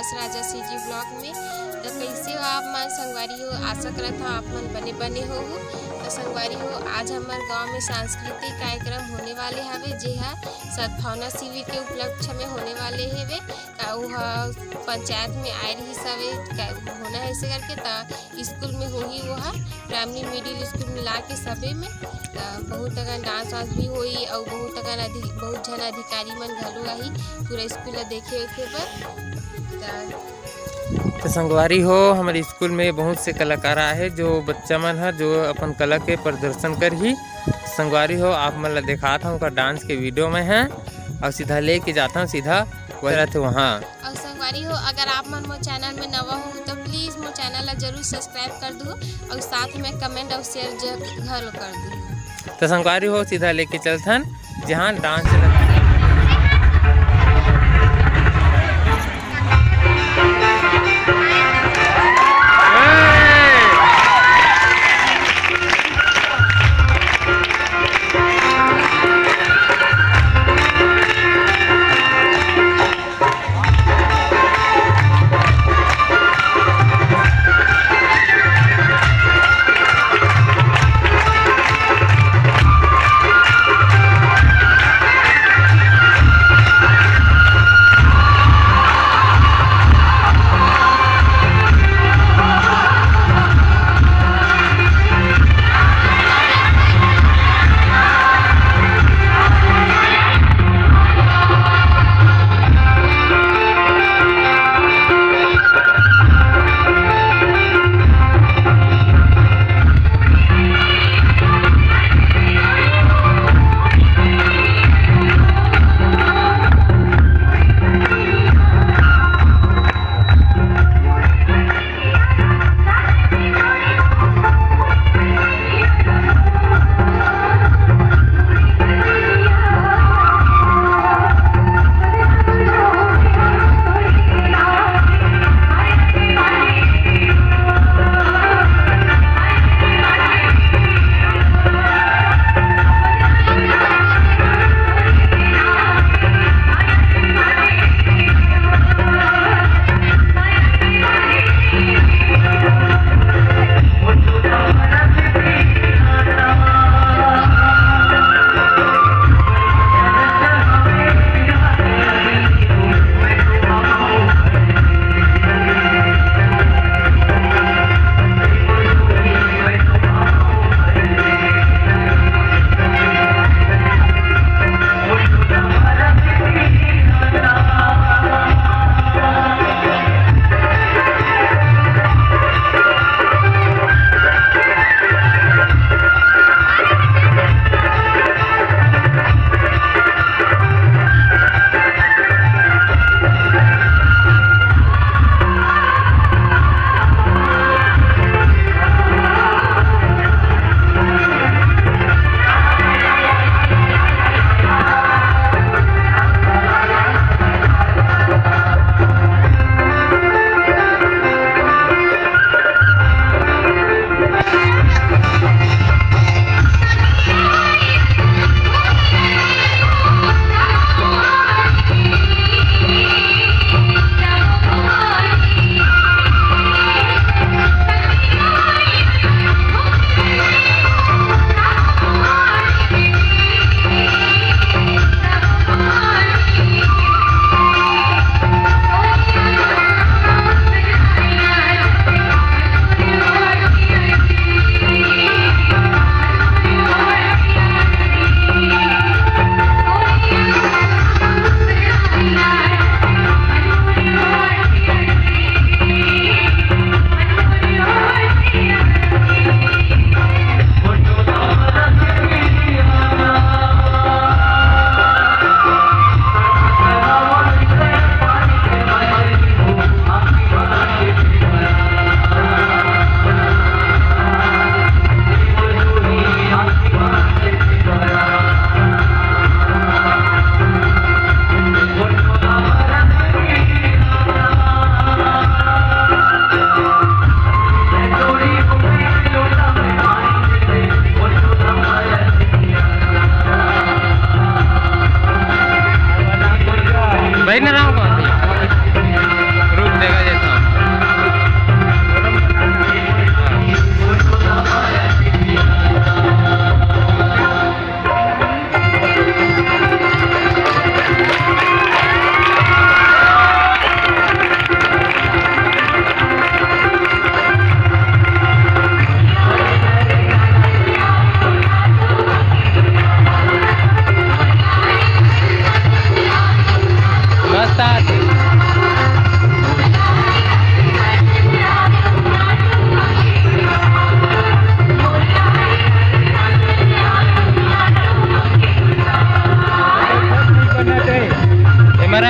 बस राजा CG blog में। तो कैसे हो आप मन संगवारी हो, आशा करत हो आप मन बने बने हो। तो संगवारी हो, आज हमारे गांव में सांस्कृतिक कार्यक्रम होने वाले हवे, जेहा सद्भावना शिविर के उपलक्ष्य में होने वाले हेवे। पंचायत में आए रही सवे होना है ऐसे करके तो स्कूल में होही वह प्राइमरी मिडिल स्कूल मिला के सबे में बहुत अगन डांस वांस भी होई और बहुत जन अधिकारी मन घलो आही पूरा स्कूल देखे पर। तो संगवारी हो, हमारे स्कूल में बहुत से कलाकार आए जो बच्चा मन है जो अपन कला के प्रदर्शन कर ही। संगवारी हो, आप मन ला दिखाता हूँ का डांस के वीडियो में है और सीधा लेके जाता हूँ सीधा वह रहते वहाँ। और संगवारी हो, अगर आप मन मो चैनल में नवा हो तो प्लीज़ मो चैनल ला जरूर सब्सक्राइब कर दो और साथ में कमेंट और शेयर जरूर कर दो। तो संगवारी हो, सीधा लेके चलथन जहाँ डांस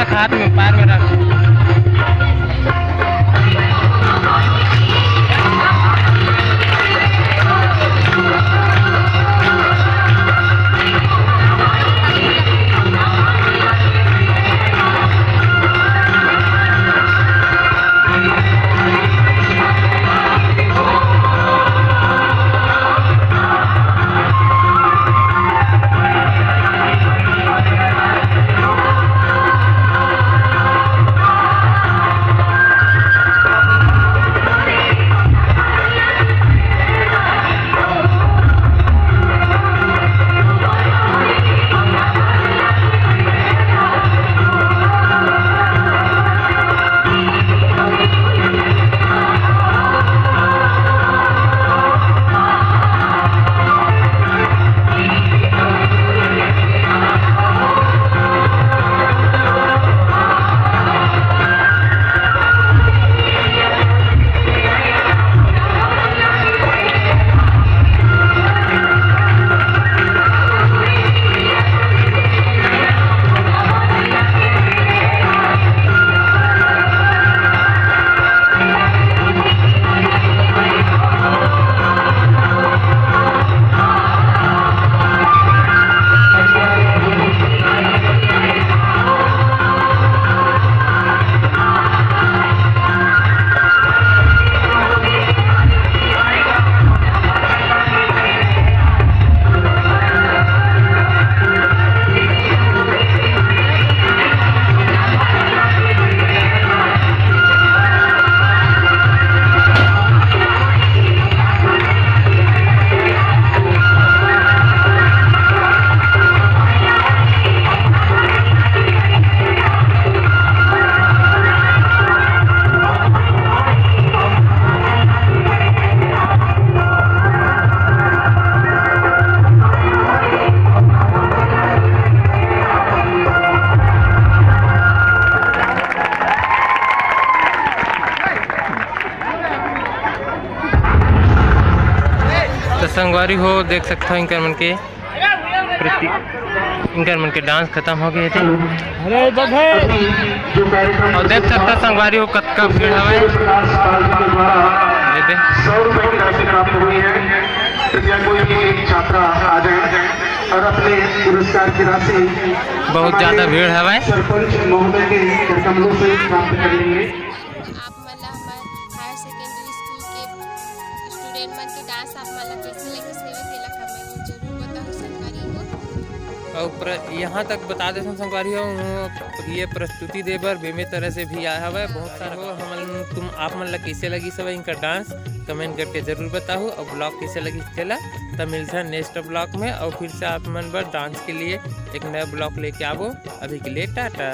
रख हाथ में, पैर में रख। तो संगवारी हो देख सकते हो इनकर मन के डांस खत्म हो गए थे। और देख सकते हो संगवारी हो कतका भीड़ हवे। 100 रुपए की राशि प्राप्त हुई है। कृपया कोई भी एक छात्रा आ जाए और अपने पुरस्कार की राशि बहुत ज्यादा भीड़ हवे। सरपंच महोदय के कमलों से प्राप्त करेंगे। आप मला हमारे हायर सेकेंडरी स्कूल के स्टूडेंट मन के डांस आप मला कैसे लगे सेवा केला कमेंट में जरूर बताओ संगवारी हो। और यहाँ तक बता देते हैं संगवारी हो ये प्रस्तुति दे बर बेमे तरह से भी आया हुआ है बहुत सारा हो। हम आप मन ला कैसे लगी सब इनका डांस कमेंट करके जरूर बताओ। और ब्लॉग कैसे लगी चला तब मिलते हैं नेक्स्ट ब्लॉग में। और फिर से आप मन पर डांस के लिए एक नया ब्लॉग लेके आवो। अभी के लिए टाटा।